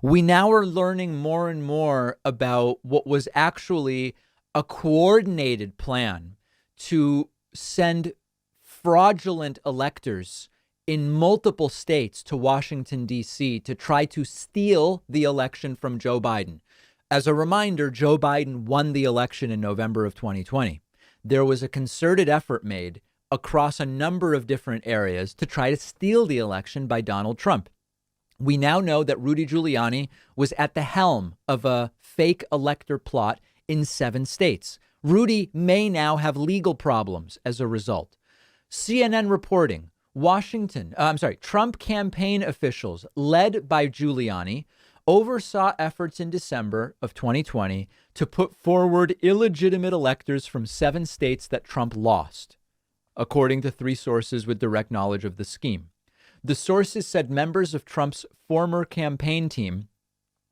We now are learning more and more about what was actually a coordinated plan to send fraudulent electors in multiple states to Washington, D.C. to try to steal the election from Joe Biden. As a reminder, Joe Biden won the election in November of 2020. There was a concerted effort made across a number of different areas to try to steal the election by Donald Trump. We now know that Rudy Giuliani was at the helm of a fake elector plot in 7 states. Rudy may now have legal problems as a result. CNN reporting Trump campaign officials led by Giuliani oversaw efforts in December of 2020 to put forward illegitimate electors from 7 states that Trump lost, according to 3 sources with direct knowledge of the scheme. The sources said members of Trump's former campaign team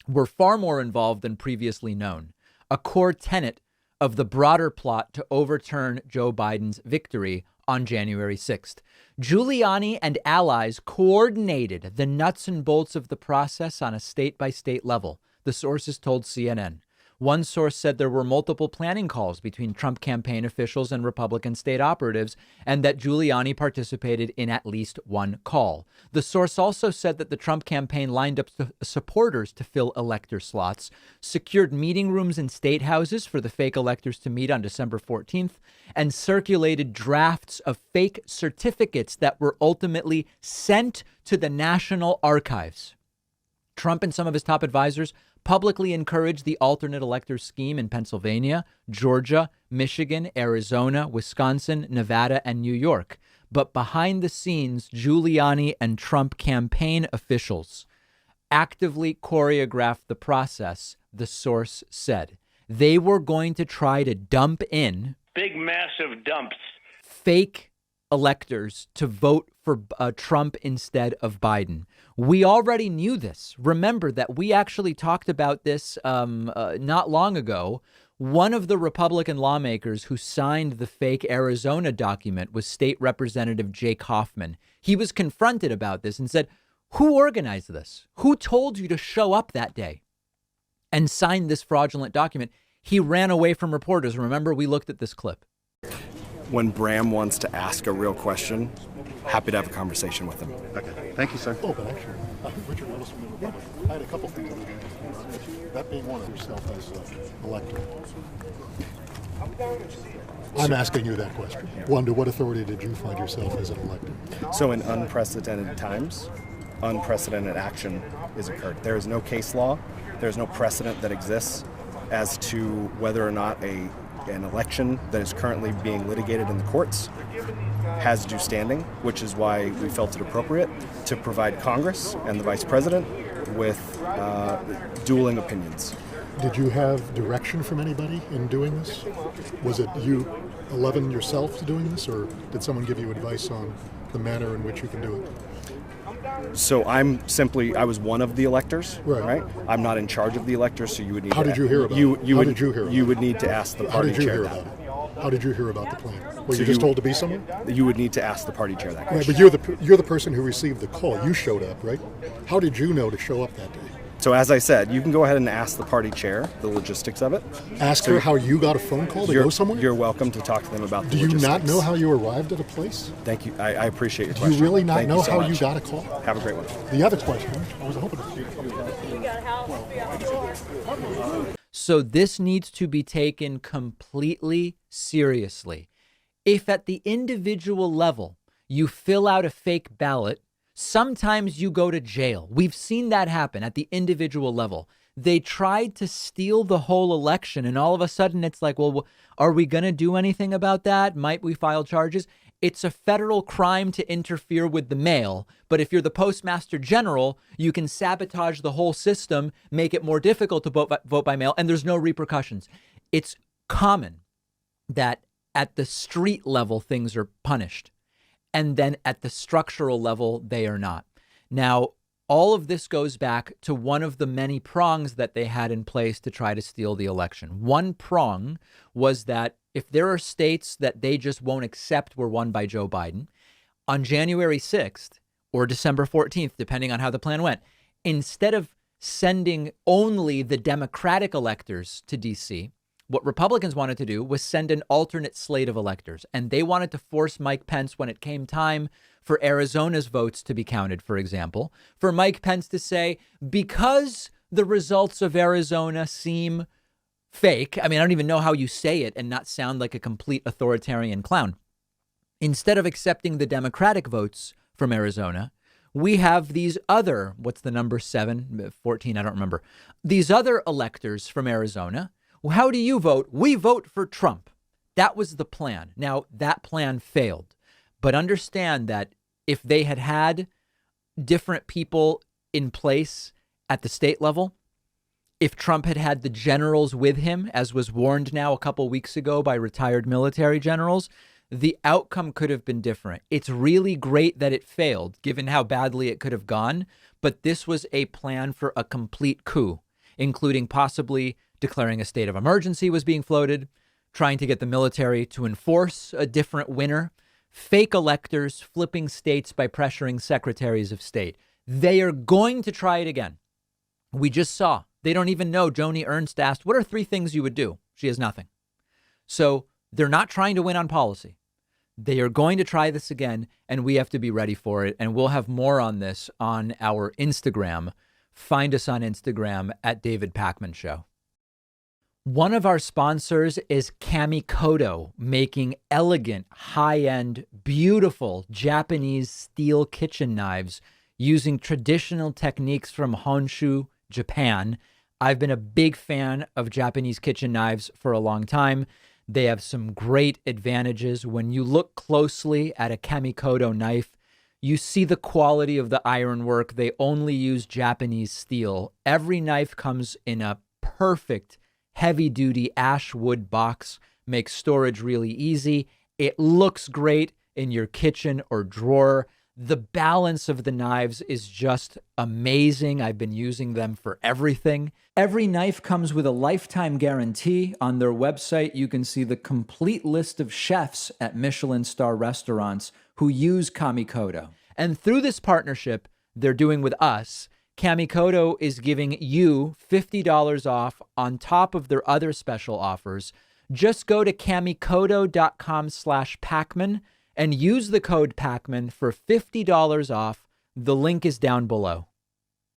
were far more involved than previously known, a core tenet of the broader plot to overturn Joe Biden's victory on January 6th. Giuliani and allies coordinated the nuts and bolts of the process on a state-by-state level, the sources told CNN. One source said there were multiple planning calls between Trump campaign officials and Republican state operatives, and that Giuliani participated in at least one call. The source also said that the Trump campaign lined up supporters to fill elector slots, secured meeting rooms in state houses for the fake electors to meet on December 14th, and circulated drafts of fake certificates that were ultimately sent to the National Archives. Trump and some of his top advisors publicly encouraged the alternate elector scheme in Pennsylvania, Georgia, Michigan, Arizona, Wisconsin, Nevada, and New York. But behind the scenes, Giuliani and Trump campaign officials actively choreographed the process, the source said. They were going to try to dump in big, massive dumps, fake electors to vote for Trump instead of Biden. We already knew this. Remember that we actually talked about this not long ago. One of the Republican lawmakers who signed the fake Arizona document was State Representative Jake Hoffman. He was confronted about this and said, who organized this? Who told you to show up that day and sign this fraudulent document? He ran away from reporters. Remember, we looked at this clip. When Bram wants to ask a real question, happy to have a conversation with him. Okay, thank you, sir. Oh, but actually, Richard Willis from the Republic. I had a couple things I was going to ask you about. That being one of yourself as an elector. I'm asking you that question. One, to what authority did you find yourself as an elector? So in unprecedented times, unprecedented action is occurred. There is no case law. There's no precedent that exists as to whether or not an election that is currently being litigated in the courts has due standing, which is why we felt it appropriate to provide Congress and the Vice President with dueling opinions. Did you have direction from anybody in doing this? Was it you 11 yourself doing this, or did someone give you advice on the manner in which you can do it? So I was one of the electors, right? I'm not in charge of the electors, so you would need How to... did you hear about it? You would need to ask the party chair that. How did you hear about the plan? Were you just told to be somewhere? You would need to ask the party chair that question. Right, but you're the person who received the call. You showed up, right? How did you know to show up that day? So as I said, you can go ahead and ask the party chair the logistics of it. Ask her how you got a phone call to go somewhere? You're welcome to talk to them about the logistics. Do you logistics. not know how you arrived at a place? Thank you. I appreciate your Do question. you really not Thank know you so how much. you got a call? Have a great one. The other question, I was hoping to... So this needs to be taken completely seriously. If at the individual level you fill out a fake ballot, sometimes you go to jail. We've seen that happen at the individual level. They tried to steal the whole election, and all of a sudden it's like, well, are we going to do anything about that? Might we file charges? It's a federal crime to interfere with the mail. But if you're the postmaster general, you can sabotage the whole system, make it more difficult to vote by mail, and there's no repercussions. It's common that at the street level, things are punished. And then at the structural level, they are not. Now, all of this goes back to one of the many prongs that they had in place to try to steal the election. One prong was that if there are states that they just won't accept were won by Joe Biden, on January 6th or December 14th, depending on how the plan went, instead of sending only the Democratic electors to D.C. What Republicans wanted to do was send an alternate slate of electors, and they wanted to force Mike Pence, when it came time for Arizona's votes to be counted, for example, for Mike Pence to say, because the results of Arizona seem fake. I mean, I don't even know how you say it and not sound like a complete authoritarian clown. Instead of accepting the Democratic votes from Arizona, we have these other, what's the number, 14, I don't remember, these other electors from Arizona. Well, how do you vote? We vote for Trump. That was the plan. Now, that plan failed. But understand that if they had had different people in place at the state level, if Trump had had the generals with him, as was warned now a couple weeks ago by retired military generals, the outcome could have been different. It's really great that it failed, given how badly it could have gone. But this was a plan for a complete coup, including possibly declaring a state of emergency was being floated, trying to get the military to enforce a different winner, fake electors, flipping states by pressuring secretaries of state. They are going to try it again. We just saw. They don't even know. Joni Ernst asked, what are 3 things you would do? She has nothing. So they're not trying to win on policy. They are going to try this again, and we have to be ready for it. And we'll have more on this on our Instagram. Find us on Instagram at David Pakman Show. One of our sponsors is Kamikoto, making elegant, high-end, beautiful Japanese steel kitchen knives using traditional techniques from Honshu, Japan. I've been a big fan of Japanese kitchen knives for a long time. They have some great advantages. When you look closely at a Kamikoto knife, you see the quality of the ironwork. They only use Japanese steel. Every knife comes in a perfect heavy-duty ash wood box, makes storage really easy. It looks great in your kitchen or drawer. The balance of the knives is just amazing. I've been using them for everything. Every knife comes with a lifetime guarantee. On their website, you can see the complete list of chefs at Michelin star restaurants who use Kamikoto. And through this partnership they're doing with us, Kamikoto is giving you $50 off on top of their other special offers. Just go to kamikoto.com/Pakman and use the code Pakman for $50 off. The link is down below.